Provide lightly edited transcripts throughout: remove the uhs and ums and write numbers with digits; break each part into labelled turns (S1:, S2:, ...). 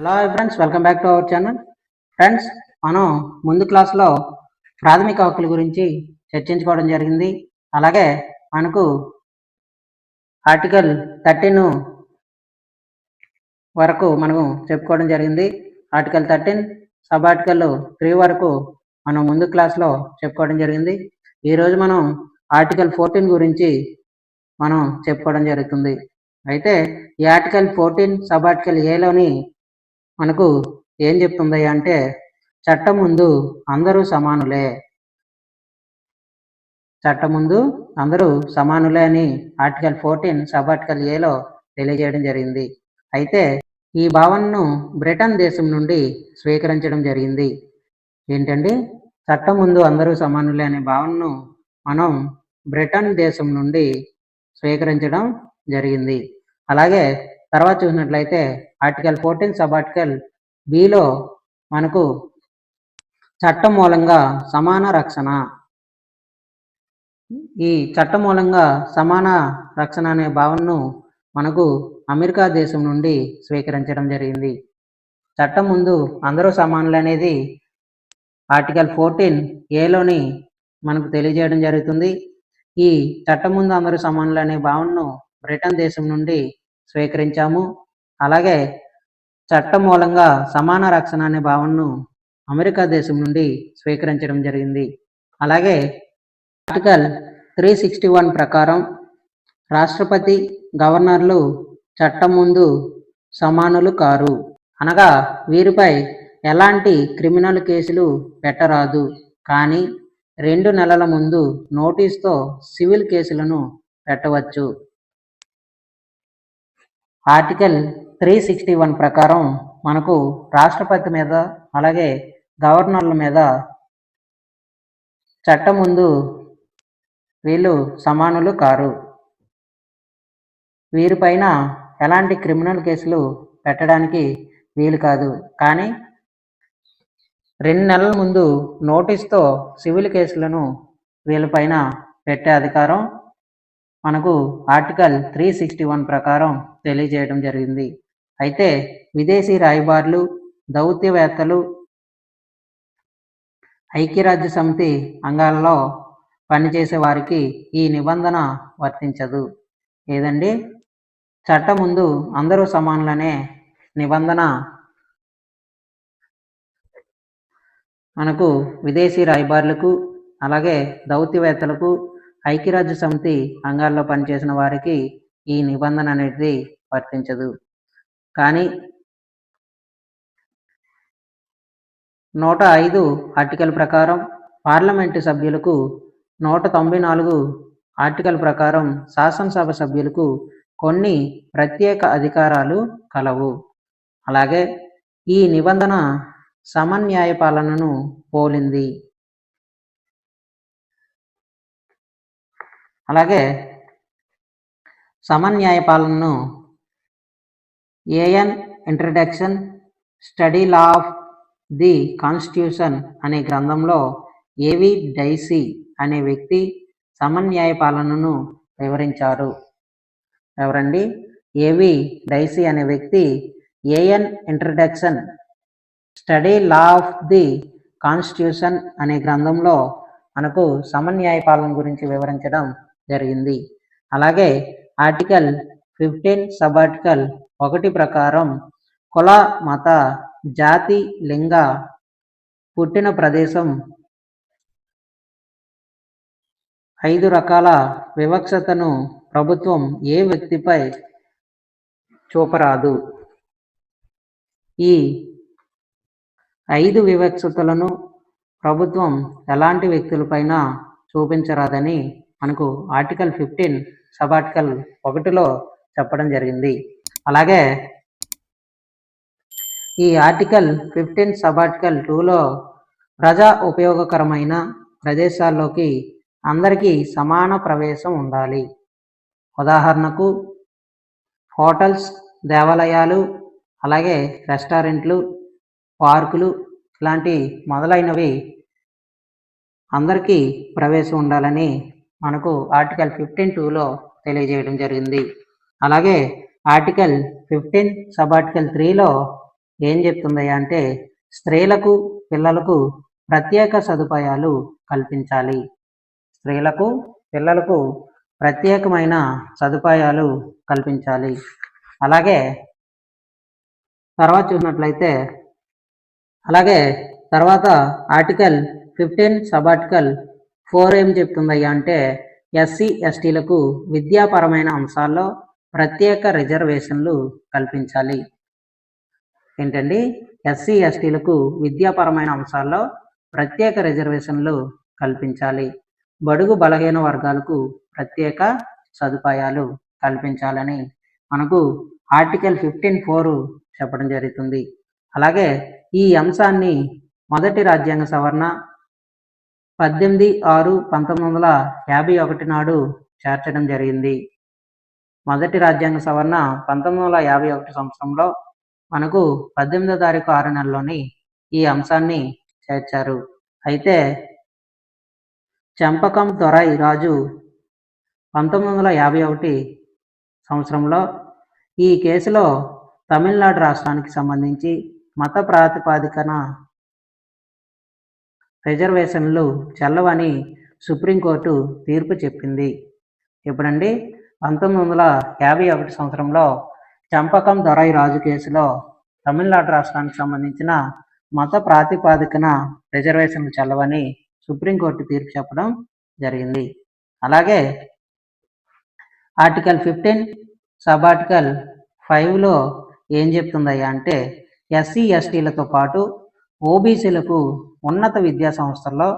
S1: Hello friends, welcome back to our channel. Friends, మనం ముందు క్లాస్లో ప్రాథమిక హక్కుల గురించి చర్చించుకోవడం జరిగింది. అలాగే మనకు ఆర్టికల్ 13 వరకు మనము చెప్పుకోవడం జరిగింది. ఆర్టికల్ 13 సబ్ ఆర్టికల్ 3 వరకు మనం ముందు క్లాస్లో చెప్పుకోవడం జరిగింది. ఈరోజు మనం ఆర్టికల్ 14 గురించి మనం చెప్పుకోవడం జరుగుతుంది. అయితే ఈ ఆర్టికల్ 14 సబ్ ఆర్టికల్ ఏలోని మనకు ఏం చెప్తుంది అంటే, చట్టం ముందు అందరూ సమానులే, చట్టం ముందు అందరూ సమానులే అని ఆర్టికల్ 14 సబ్ ఆర్టికల్ ఏలో తెలియజేయడం జరిగింది. అయితే ఈ భావనను బ్రిటన్ దేశం నుండి స్వీకరించడం జరిగింది. ఏంటండి, చట్టం ముందు అందరూ సమానులే అనే భావనను మనం బ్రిటన్ దేశం నుండి స్వీకరించడం జరిగింది. అలాగే తర్వాత చూసినట్లయితే ఆర్టికల్ 14 సబ్ ఆర్టికల్ బిలో మనకు చట్టం మూలంగా సమాన రక్షణ, ఈ చట్టం మూలంగా సమాన రక్షణ అనే భావనను మనకు అమెరికా దేశం నుండి స్వీకరించడం జరిగింది. చట్టం ముందు అందరూ సమానులు అనేది ఆర్టికల్ 14 ఏలోని మనకు తెలియజేయడం జరుగుతుంది. ఈ చట్టం ముందు అందరూ సమానులు అనే భావనను బ్రిటన్ దేశం నుండి స్వీకరించాము. అలాగే చట్టం మూలంగా సమాన రక్షణ అనే భావనను అమెరికా దేశం నుండి స్వీకరించడం జరిగింది. అలాగే ఆర్టికల్ 361 ప్రకారం రాష్ట్రపతి, గవర్నర్లు చట్టం ముందు సమానులు కారు, అనగా వీరిపై ఎలాంటి క్రిమినల్ కేసులు పెట్టరాదు, కానీ 2 నెలల ముందు నోటీస్తో సివిల్ కేసులను పెట్టవచ్చు. ఆర్టికల్ 361 ప్రకారం మనకు రాష్ట్రపతి మీద అలాగే గవర్నర్ల మీద చట్టం ముందు వీళ్ళు సమానులు కారు, వీరిపైన ఎలాంటి క్రిమినల్ కేసులు పెట్టడానికి వీలు కాదు, కానీ 2 నెలల ముందు నోటీస్తో సివిల్ కేసులను వీళ్ళపైన పెట్టే అధికారం మనకు ఆర్టికల్ 361 ప్రకారం తెలియజేయడం జరిగింది. అయితే విదేశీ రాయబారులు, దౌత్యవేత్తలు, ఐక్యరాజ్య సమితి అంగాలలో పనిచేసే వారికి ఈ నిబంధన వర్తించదు. ఏదండి, చట్టం ముందు అందరూ సమానులనే నిబంధన మనకు విదేశీ రాయబారులకు, అలాగే దౌత్యవేత్తలకు, ఐక్యరాజ్య సమితి అంగాల్లో పనిచేసిన వారికి ఈ నిబంధన అనేది వర్తించదు. కానీ 105 ఆర్టికల్ ప్రకారం పార్లమెంటు సభ్యులకు, 194 ఆర్టికల్ ప్రకారం శాసనసభ సభ్యులకు కొన్ని ప్రత్యేక అధికారాలు కలవు. అలాగే ఈ నిబంధన సమన్యాయ పాలనను పోలింది. అలాగే సమన్యాయ పాలనను an introduction study law of the constitution అనే గ్రంథంలో ఏవి డైసీ అనే వ్యక్తి సమన్యాయ పాలనను వివరించారు. ఎవరండి? ఏవి డైసీ అనే వ్యక్తి an introduction study law of the constitution అనే గ్రంథంలో మనకు సమన్యాయ పాలన గురించి వివరించడం జరిగింది. అలాగే ఆర్టికల్ 15 సబ్ ఆర్టికల్ 1 ప్రకారం కుల, మత, జాతి, లింగ, పుట్టిన ప్రదేశం 5 రకాల వివక్షతను ప్రభుత్వం ఏ వ్యక్తిపై చూపరాదు. ఈ 5 వివక్షతలను ప్రభుత్వం ఎలాంటి వ్యక్తులపైన చూపించరాదని మనకు ఆర్టికల్ 15 సబ్ ఆర్టికల్ 1లో చెప్పడం జరిగింది. అలాగే ఈ ఆర్టికల్ 15 సబ్ ఆర్టికల్ 2లో ప్రజా ఉపయోగకరమైన ప్రదేశాల్లోకి అందరికీ సమాన ప్రవేశం ఉండాలి. ఉదాహరణకు హోటల్స్, దేవాలయాలు, అలాగే రెస్టారెంట్లు, పార్కులు ఇలాంటి మొదలైనవి అందరికీ ప్రవేశం ఉండాలని మనకు ఆర్టికల్ 15(2)లో తెలియజేయడం జరిగింది. అలాగే ఆర్టికల్ 15 సబ్ ఆర్టికల్ 3లో ఏం చెప్తుంది అంటే స్త్రీలకు పిల్లలకు ప్రత్యేక సదుపాయాలు కల్పించాలి. స్త్రీలకు పిల్లలకు ప్రత్యేకమైన సదుపాయాలు కల్పించాలి. అలాగే తర్వాత చూసినట్లయితే తర్వాత ఆర్టికల్ 15 సబ్ ఆర్టికల్ 4 ఏం చెప్తుందయ్యా అంటే ఎస్సీ ఎస్టీలకు విద్యాపరమైన అంశాల్లో ప్రత్యేక రిజర్వేషన్లు కల్పించాలి. ఏంటండి? ఎస్సీ ఎస్టీలకు విద్యాపరమైన అంశాల్లో ప్రత్యేక రిజర్వేషన్లు కల్పించాలి. బడుగు బలహీన వర్గాలకు ప్రత్యేక సదుపాయాలు కల్పించాలని మనకు ఆర్టికల్ 15(4) చెప్పడం జరుగుతుంది. అలాగే ఈ అంశాన్ని మొదటి రాజ్యాంగ సవరణ 18/6/1951 నాడు చేర్చడం జరిగింది. మొదటి రాజ్యాంగ సవరణ 1951 సంవత్సరంలో మనకు 18వ తారీఖు 6 నెలలోని ఈ అంశాన్ని చేర్చారు. అయితే చంపకం దొరై రాజు 1951 సంవత్సరంలో ఈ కేసులో తమిళనాడు రాష్ట్రానికి సంబంధించి మత ప్రాతిపదికన రిజర్వేషన్లు చెల్లవని సుప్రీంకోర్టు తీర్పు చెప్పింది. ఎప్పుడండి? 1951 సంవత్సరంలో చంపకం దొరై రాజు కేసులో తమిళనాడు రాష్ట్రానికి సంబంధించిన మత ప్రాతిపదికన రిజర్వేషన్లు చెల్లవని సుప్రీంకోర్టు తీర్పు చెప్పడం జరిగింది. అలాగే ఆర్టికల్ 15 సబ్ ఆర్టికల్ 5లో ఏం చెప్తుందయ్యా అంటే ఎస్సీ ఎస్టీలతో పాటు ఓబీసీలకు ఉన్నత విద్యా సంస్థల్లో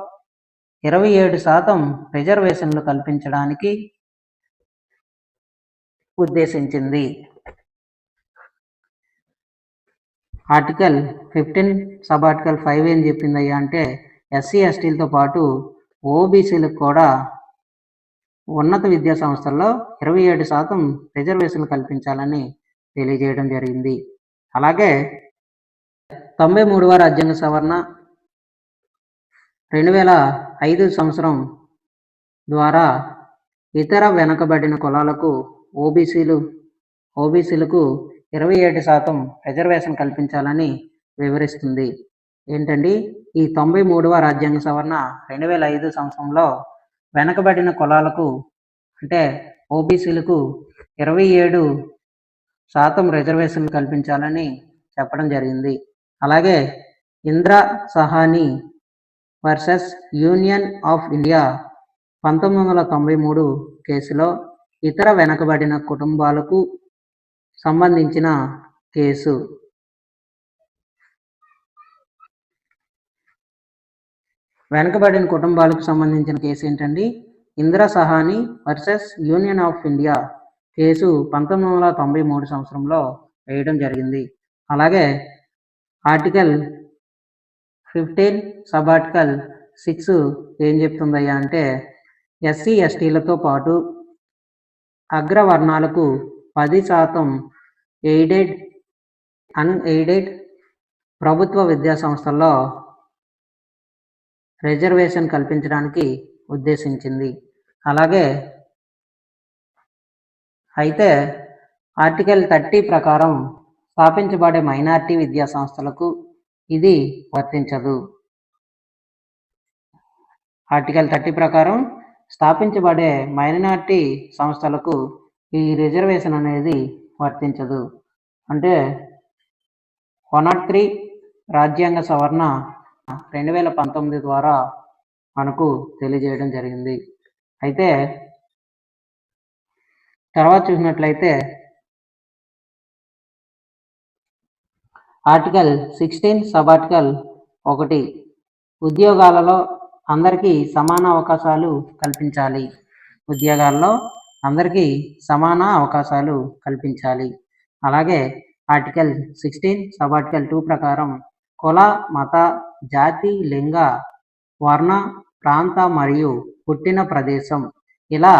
S1: 27% రిజర్వేషన్లు కల్పించడానికి ఉద్దేశించింది. ఆర్టికల్ 15 సబ్ ఆర్టికల్ 5 ఏం చెప్పిందయ్యా అంటే ఎస్సీ ఎస్టీలతో పాటు ఓబీసీలకు కూడా ఉన్నత విద్యా సంస్థల్లో 27% రిజర్వేషన్లు కల్పించాలని తెలియజేయడం జరిగింది. అలాగే 93వ రాజ్యాంగ సవరణ 2005 సంవత్సరం ద్వారా ఇతర వెనుకబడిన కులాలకు ఓబీసీలకు 27% రిజర్వేషన్ కల్పించాలని వివరిస్తుంది. ఏంటండి? ఈ 93వ రాజ్యాంగ సవరణ 2005 సంవత్సరంలో వెనుకబడిన కులాలకు అంటే ఓబీసీలకు 27% రిజర్వేషన్లు కల్పించాలని చెప్పడం జరిగింది. అలాగే Indira Sawhney versus union of India 1993 కేసులో ఇతర వెనుకబడిన కుటుంబాలకు సంబంధించిన కేసు. వెనుకబడిన కుటుంబాలకు సంబంధించిన కేసు ఏంటండి? Indira Sawhney versus union of India case 1993 సంవత్సరంలో వేయడం జరిగింది. అలాగే ఆర్టికల్ 15 సబ్ ఆర్టికల్ 6 ఏం చెప్తుందయ్యా అంటే ఎస్సీ ఎస్టీలతో పాటు అగ్రవర్ణాలకు 10% ఎయిడెడ్ అన్ఎయిడెడ్ ప్రభుత్వ విద్యా సంస్థల్లో రిజర్వేషన్ కల్పించడానికి ఉద్దేశించింది. అలాగే అయితే ఆర్టికల్ 30 ప్రకారం స్థాపించబడే మైనారిటీ విద్యా సంస్థలకు ఇది వర్తించదు. ఆర్టికల్ 30 ప్రకారం స్థాపించబడే మైనారిటీ సంస్థలకు ఈ రిజర్వేషన్ అనేది వర్తించదు. అంటే 103 రాజ్యాంగ సవరణ 2019 ద్వారా మనకు తెలియజేయడం జరిగింది. అయితే తర్వాత చూసినట్లయితే ఆర్టికల్ 16 సబ్ ఆర్టికల్ 1 ఉద్యోగాలలో అందరికీ సమాన అవకాశాలు కల్పించాలి. ఉద్యోగాల్లో అందరికీ సమాన అవకాశాలు కల్పించాలి. అలాగే ఆర్టికల్ 16 సబ్ ఆర్టికల్ 2 ప్రకారం కుల, మత, జాతి, లింగ, వర్ణ, ప్రాంత మరియు పుట్టిన ప్రదేశం ఇలా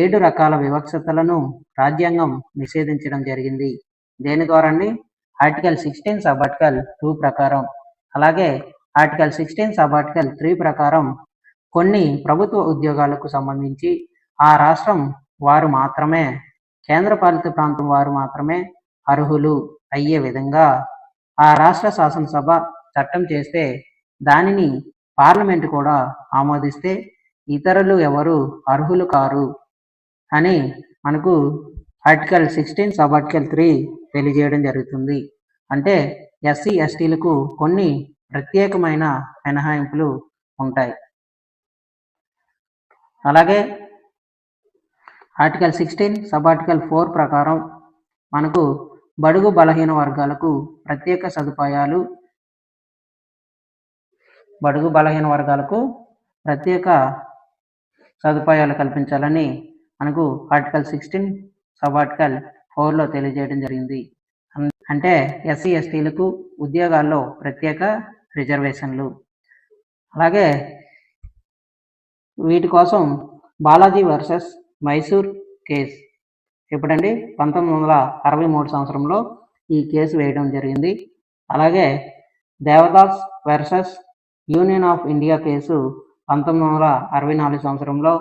S1: 7 రకాల వివక్షతలను రాజ్యాంగం నిషేధించడం జరిగింది. దేని ద్వారా అండి? ఆర్టికల్ 16 సబ్ ఆర్టికల్ 2 ప్రకారం. అలాగే ఆర్టికల్ 16 సబ్ ఆర్టికల్ 3 ప్రకారం కొన్ని ప్రభుత్వ ఉద్యోగాలకు సంబంధించి ఆ రాష్ట్రం వారు మాత్రమే, కేంద్రపాలిత ప్రాంతం వారు మాత్రమే అర్హులు అయ్యే విధంగా ఆ రాష్ట్ర శాసనసభ చట్టం చేస్తే దానిని పార్లమెంటు కూడా ఆమోదిస్తే ఇతరులు ఎవరు అర్హులు కారు అని మనకు ఆర్టికల్ 16 సబ్ ఆర్టికల్ 3 తెలియజేయడం జరుగుతుంది. అంటే ఎస్సీ ఎస్టీలకు కొన్ని ప్రత్యేకమైన మినహాయింపులు ఉంటాయి. అలాగే ఆర్టికల్ 16 సబ్ ఆర్టికల్ 4 ప్రకారం మనకు బడుగు బలహీన వర్గాలకు ప్రత్యేక సదుపాయాలు, బడుగు బలహీన వర్గాలకు ప్రత్యేక సదుపాయాలు కల్పించాలని మనకు ఆర్టికల్ 16 సబ్ ఆర్టికల్ 4లో తెలియజేయడం జరిగింది. అంటే ఎస్సీ ఎస్టీలకు ఉద్యోగాల్లో ప్రత్యేక రిజర్వేషన్లు. అలాగే వీటి కోసం బాలాజీ వర్సెస్ మైసూర్ కేసు ఎప్పుడండి 1963 సంవత్సరంలో ఈ కేసు వేయడం జరిగింది. అలాగే Devadas versus union of India case 1964 సంవత్సరంలో,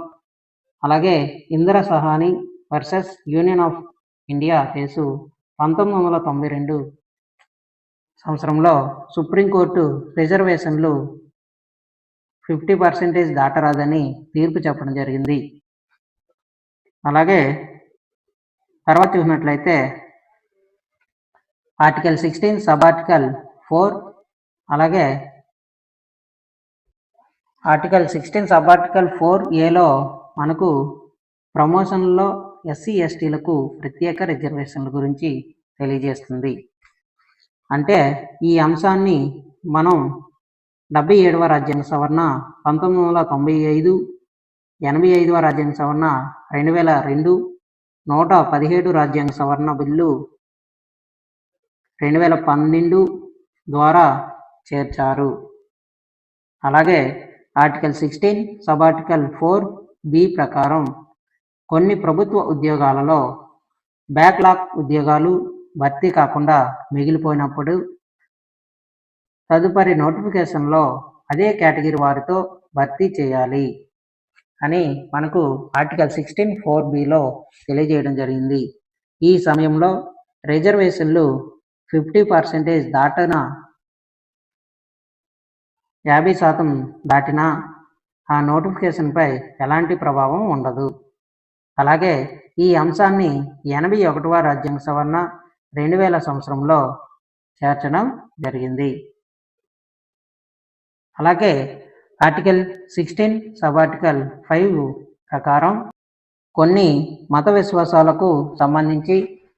S1: అలాగే Indira Sawhney versus union of India case 1992 సంవత్సరంలో సుప్రీంకోర్టు రిజర్వేషన్లు 50% దాటరాదని తీర్పు చెప్పడం జరిగింది. అలాగే తర్వాత చూసినట్లయితే ఆర్టికల్ 16 సబ్ ఆర్టికల్ 4, అలాగే ఆర్టికల్ 16 సబ్ ఆర్టికల్ 4A మనకు ప్రమోషన్లో ఎస్సీ ఎస్టీలకు ప్రత్యేక రిజర్వేషన్ల గురించి తెలియజేస్తుంది. అంటే ఈ అంశాన్ని మనం 77వ రాజ్యాంగ సవరణ 1995, 85వ రాజ్యాంగ సవరణ 2002, 117 రాజ్యాంగ సవరణ బిల్లు 2012 ద్వారా చేర్చారు. అలాగే ఆర్టికల్ 16 సబ్ ఆర్టికల్ 4B ప్రకారం కొన్ని ప్రభుత్వ ఉద్యోగాలలో బ్యాక్లాగ్ ఉద్యోగాలు భర్తీ కాకుండా మిగిలిపోయినప్పుడు తదుపరి నోటిఫికేషన్లో అదే కేటగిరీ వారితో భర్తీ చేయాలి అని మనకు ఆర్టికల్ 16 4Bలో తెలియజేయడం జరిగింది. ఈ సమయంలో రిజర్వేషన్లు 50% దాటిన 50% దాటినా ఆ నోటిఫికేషన్పై ఎలాంటి ప్రభావం ఉండదు. అలాగే ఈ అంశాన్ని 81వ రాజ్యాంగ సవరణ 2000 సంవత్సరంలో చేర్చడం జరిగింది. అలాగే ఆర్టికల్ 16 సబ్ ఆర్టికల్ 5 ప్రకారం కొన్ని మత విశ్వాసాలకు సంబంధించి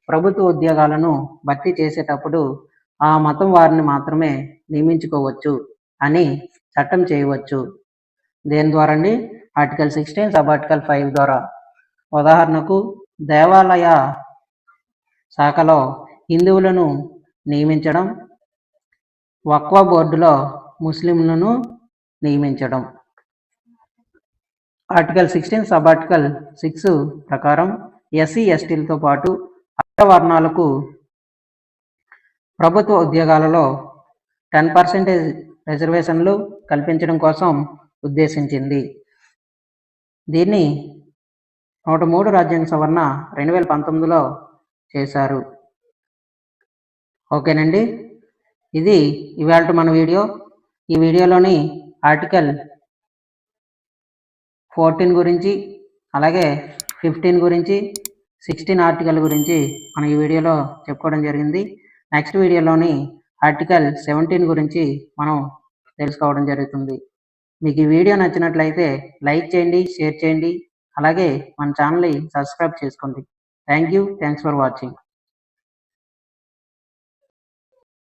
S1: ప్రభుత్వ ఉద్యోగాలను భర్తీ చేసేటప్పుడు ఆ మతం వారిని మాత్రమే నియమించుకోవచ్చు అని చట్టం చేయవచ్చు. దేని ద్వారా అండి? ఆర్టికల్ 16 సబ్ ఆర్టికల్ 5 ద్వారా. ఉదాహరణకు దేవాలయ శాఖలో హిందువులను నియమించడం, వక్ఫ్ బోర్డులో ముస్లింలను నియమించడం. ఆర్టికల్ 16 సబ్ ఆర్టికల్ 6 ప్రకారం ఎస్సీ ఎస్టీలతో పాటు అగ్రవర్ణాలకు ప్రభుత్వ ఉద్యోగాలలో 10% రిజర్వేషన్లు కల్పించడం కోసం ఉద్దేశించింది. దీన్ని 103 రాజ్యాంగ సవరణ 2019లో చేశారు. ఓకేనండి, ఇది ఇవాళ మన వీడియో. ఈ వీడియోలోని ఆర్టికల్ 14 గురించి, అలాగే 15 గురించి, 16 ఆర్టికల్ గురించి మనం ఈ వీడియోలో చెప్పుకోవడం జరిగింది. నెక్స్ట్ వీడియోలోని ఆర్టికల్ 17 గురించి మనం తెలుసుకోవడం జరుగుతుంది. మీకు ఈ వీడియో నచ్చినట్లయితే లైక్ చేయండి, షేర్ చేయండి, అలాగే మన ఛానల్ని సబ్స్క్రైబ్ చేసుకోండి. Thanks for watching.